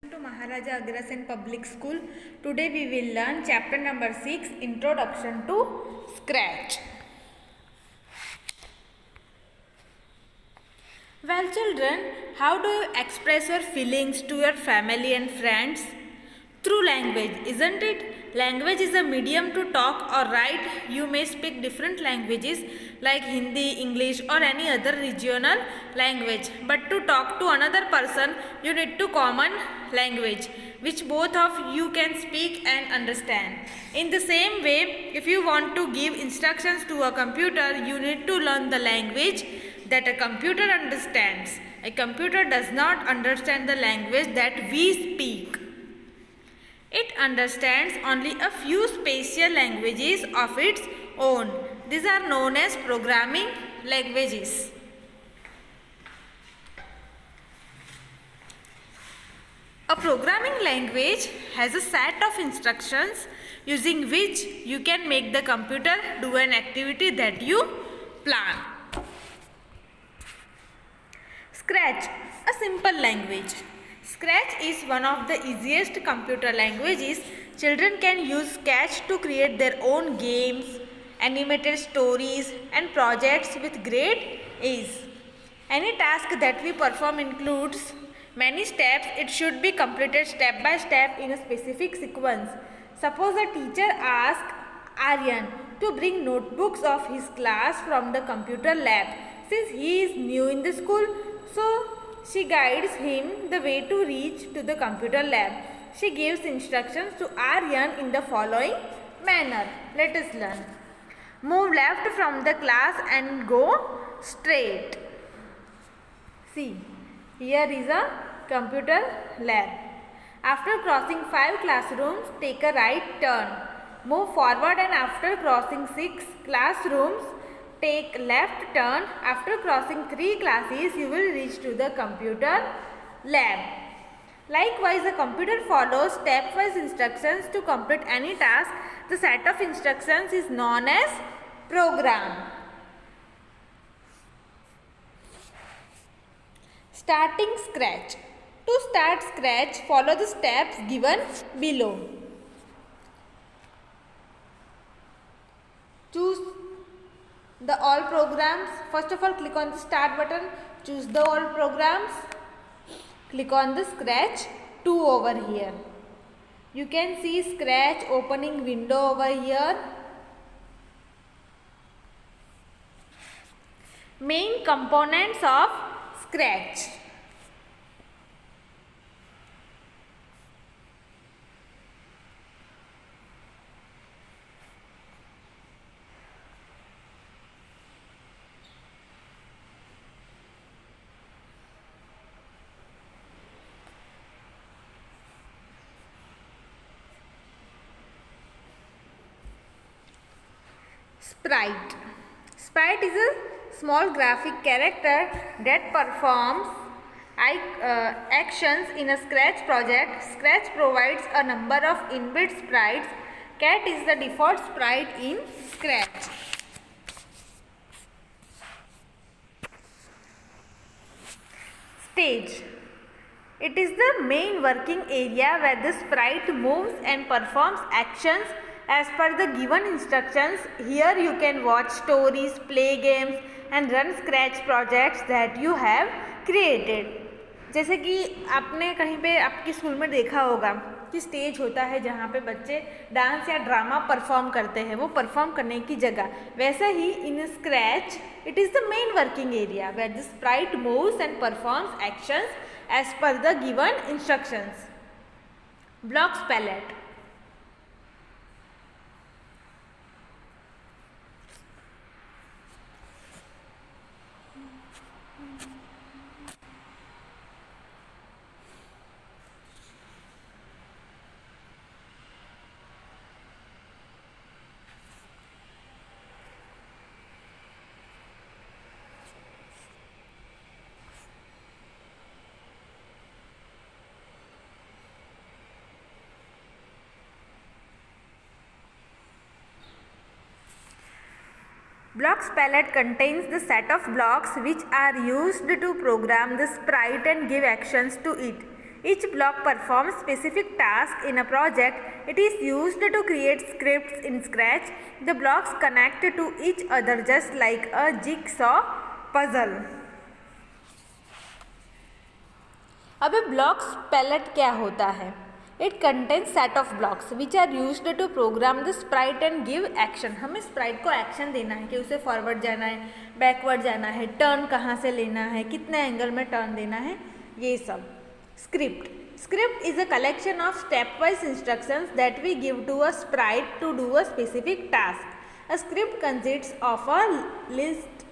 To Maharaja Agrasen Public School. Today we will learn chapter number 6, Introduction to Scratch. Well children, how do you express your feelings to your family and friends? Through language, isn't it? Language is a medium to talk or write. You may speak different languages like Hindi, English or any other regional language. But to talk to another person, you need to common language which both of you can speak and understand. In the same way, if you want to give instructions to a computer, you need to learn the language that a computer understands. A computer does not understand the language that we speak. It understands only a few special languages of its own. These are known as programming languages. A programming language has a set of instructions using which you can make the computer do an activity that you plan. Scratch, a simple language. Scratch is one of the easiest computer languages. Children can use Scratch to create their own games, animated stories and projects with great ease. Any task that we perform includes many steps. It should be completed step by step in a specific sequence. Suppose a teacher asks Aryan to bring notebooks of his class from the computer lab. Since he is new in the school, so she guides him the way to reach to the computer lab. She gives instructions to Aryan in the following manner. Let us learn. Move left from the class and go straight. See, here is a computer lab. After crossing 5 classrooms, take a right turn. Move forward and after crossing 6 classrooms, take left turn. After crossing 3 classes, you will reach to the computer lab. Likewise, a computer follows stepwise instructions to complete any task. The set of instructions is known as program. Starting Scratch. To start Scratch, follow the steps given below. Choose the all programs. First of all, click on the start button. Choose the all programs. Click on the Scratch 2 over here. You can see Scratch opening window over here. Main components of Scratch. Sprite. Sprite is a small graphic character that performs actions in a Scratch project. Scratch provides a number of inbuilt sprites. Cat is the default sprite in Scratch. Stage. It is the main working area where the sprite moves and performs actions as per the given instructions. Here you can watch stories, play games and run Scratch projects that you have created. जैसे कि आपने कहीं पे आपके school में देखा होगा कि स्टेज होता है जहाँ पे बच्चे डांस या ड्रामा परफॉर्म करते हैं, वो परफॉर्म करने की जगह, वैसे ही in Scratch it is the main working area where the sprite moves and performs actions as per the given instructions. Blocks palette. Blocks palette contains the set of blocks which are used to program the sprite and give actions to it. Each block performs specific tasks in a project. It is used to create scripts in Scratch. The blocks connect to each other just like a jigsaw puzzle. अब blocks palette क्या होता है? It contains set of blocks which are used to program the sprite and give action. हमें sprite को action देना है कि उसे फॉरवर्ड जाना है, बैकवर्ड जाना है, टर्न कहाँ से लेना है, कितने एंगल में टर्न देना है, ये सब. Script is a collection of stepwise instructions that we give to a sprite to do a specific task. A script consists of a list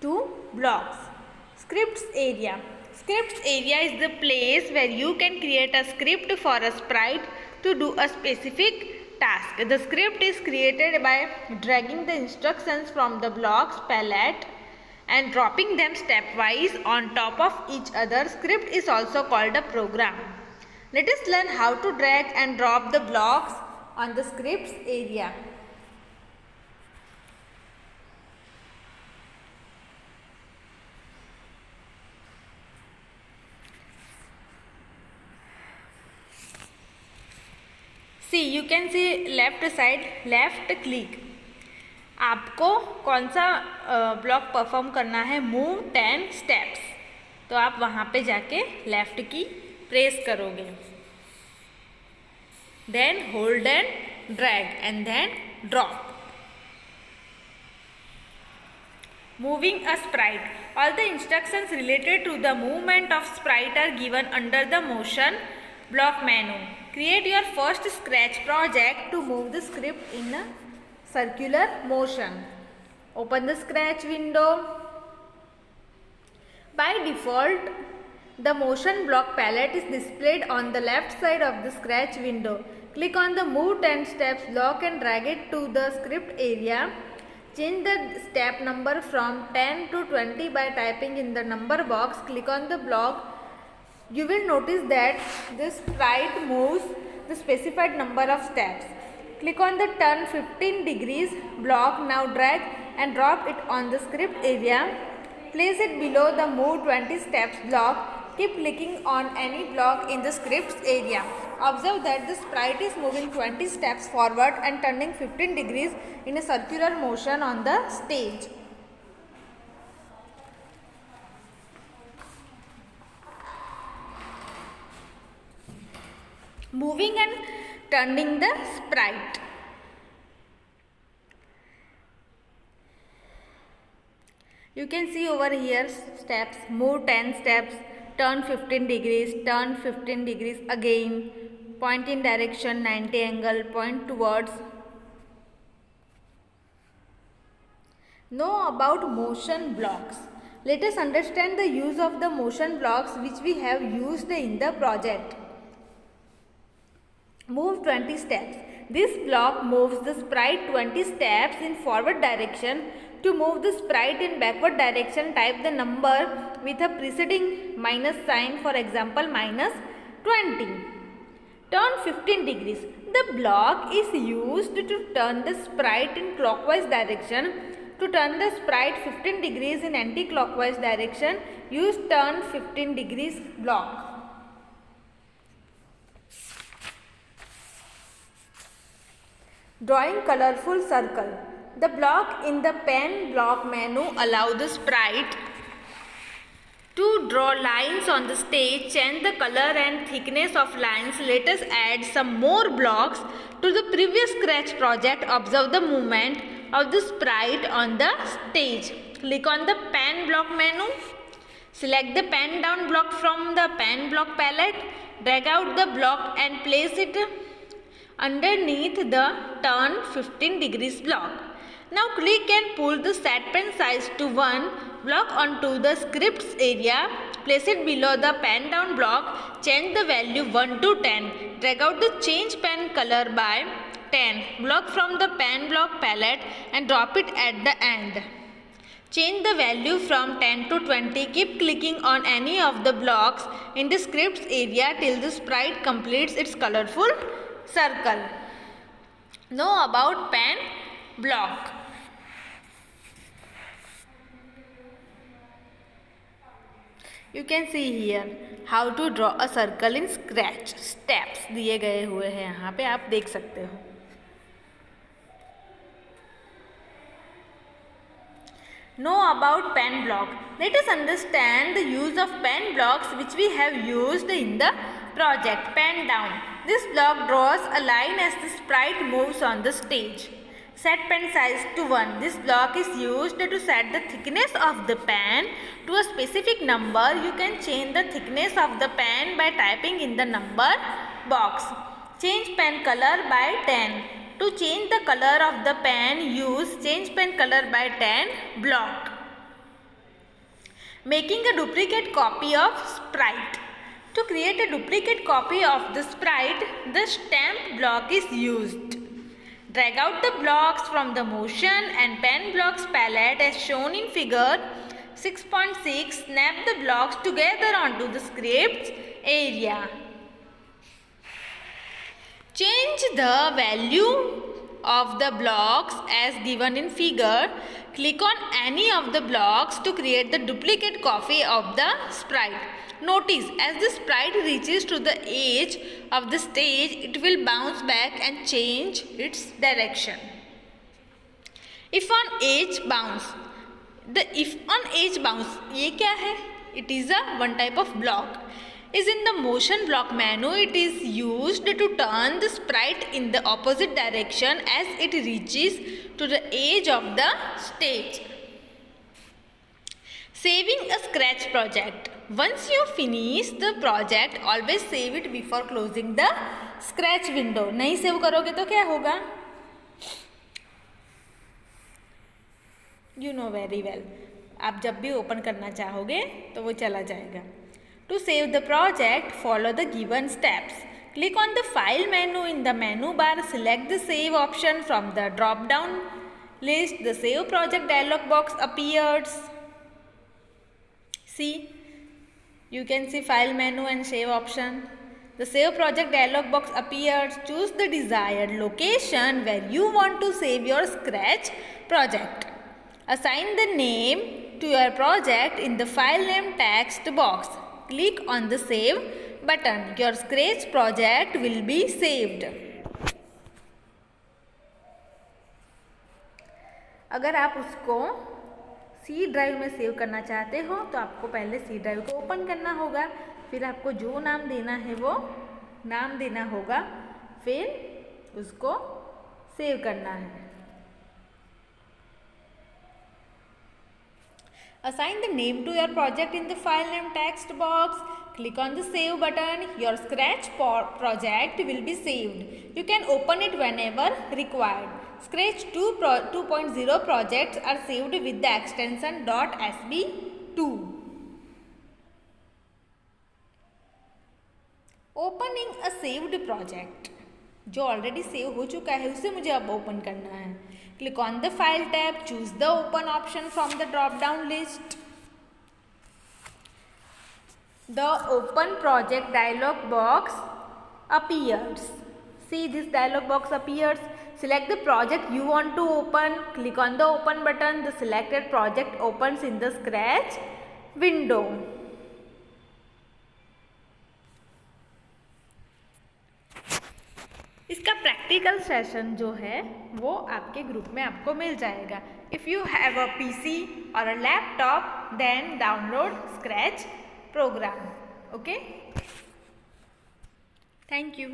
to blocks. Scripts area is the place where you can create a script for a sprite to do a specific task. The script is created by dragging the instructions from the blocks palette and dropping them stepwise on top of each other. Script is also called a program. Let us learn how to drag and drop the blocks on the scripts area. See, you can see left side, left click. आपको कौन सा block perform करना है? Move 10 steps. तो आप वहाँ पे जाके लेफ्ट की प्रेस करोगे. Then hold and drag and then drop. Moving a sprite. All the instructions related to the movement of sprite are given under the motion block menu. Create your first Scratch project to move the script in a circular motion. Open the Scratch window. By default, the motion block palette is displayed on the left side of the Scratch window. Click on the Move 10 Steps block and drag it to the script area. Change the step number from 10 to 20 by typing in the number box. Click on the block. You will notice that this sprite moves the specified number of steps. Click on the Turn 15 degrees block. Now drag and drop it on the script area. Place it below the Move 20 Steps block. Keep clicking on any block in the scripts area. Observe that the sprite is moving 20 steps forward and turning 15 degrees in a circular motion on the stage. Moving and turning the sprite. You can see over here steps, move 10 steps, turn 15 degrees, turn 15 degrees again, point in direction 90 angle, point towards. Know about motion blocks. Let us understand the use of the motion blocks which we have used in the project. Move 20 steps. This block moves the sprite 20 steps in forward direction. To move the sprite in backward direction, type the number with a preceding minus sign, for example minus 20. Turn 15 degrees. The block is used to turn the sprite in clockwise direction. To turn the sprite 15 degrees in anti-clockwise direction, use turn 15 degrees block. Drawing colorful circle. The block in the pen block menu allow the sprite to draw lines on the stage. Change the color and thickness of lines. Let us add some more blocks to the previous Scratch project. Observe the movement of the sprite on the stage. Click on the pen block menu. Select the pen down block from the pen block palette. Drag out the block and place it underneath the turn 15 degrees block. Now click and pull the set pen size to 1 block onto the scripts area. Place it below the pen down block. Change the value 1 to 10. Drag out the change pen color by 10 block from the pen block palette and drop it at the end. Change the value from 10 to 20. Keep clicking on any of the blocks in the scripts area till the sprite completes its colorful circle. Know about pen block. You can see here how to draw a circle in Scratch. Steps दिए गए हुए हैं यहाँ पे, आप देख सकते हो. Know about pen block. Let us understand the use of pen blocks which we have used in the project. Pen down. This block draws a line as the sprite moves on the stage. Set pen size to 1. This block is used to set the thickness of the pen to a specific number. You can change the thickness of the pen by typing in the number box. Change pen color by 10. To change the color of the pen, use change pen color by 10 block. Making a duplicate copy of sprite. To create a duplicate copy of the sprite, the stamp block is used. Drag out the blocks from the motion and pen blocks palette as shown in figure 6.6. Snap the blocks together onto the script's area. Change the value of the blocks as given in figure. Click on any of the blocks to create the duplicate copy of the sprite. Notice, as the sprite reaches to the edge of the stage, it will bounce back and change its direction. If on edge bounce. The if on edge bounce, ये क्या है? It is a one type of block. Is in the motion block menu. It is used to turn the sprite in the opposite direction as it reaches to the edge of the stage. Saving a scratch project. Once you finish the project, always save it before closing the scratch window. नहीं save करोगे तो क्या होगा? You know very well. आप जब भी open करना चाहोगे तो वो चला जाएगा. To save the project, follow the given steps. Click on the File menu in the menu bar. Select the Save option from the drop-down list. The Save Project dialog box appears. See, you can see File menu and Save option. The Save Project dialog box appears. Choose the desired location where you want to save your Scratch project. Assign the name to your project in the File Name text box. Click on the Save button. Your Scratch project will be saved. अगर आप उसको C drive में save करना चाहते हो तो आपको पहले सी ड्राइव को ओपन करना होगा. फिर आपको जो नाम देना है वो नाम देना होगा. फिर उसको सेव करना है. Assign the name to your project in the file name text box. Click on the Save button. Your Scratch project will be saved. You can open it whenever required. Scratch 2.0 projects are saved with the extension .sb2. Opening a saved project. जो already save हो चुका है उसे मुझे अब open करना है. Click on the File tab. Choose the Open option from the drop-down list. The Open Project dialog box appears. See, this dialog box appears. Select the project you want to open. Click on the Open button. The selected project opens in the Scratch window. इसका practical session जो है वो आपके group में आपको मिल जाएगा. If you have a PC or a laptop then download Scratch program. Okay, thank you.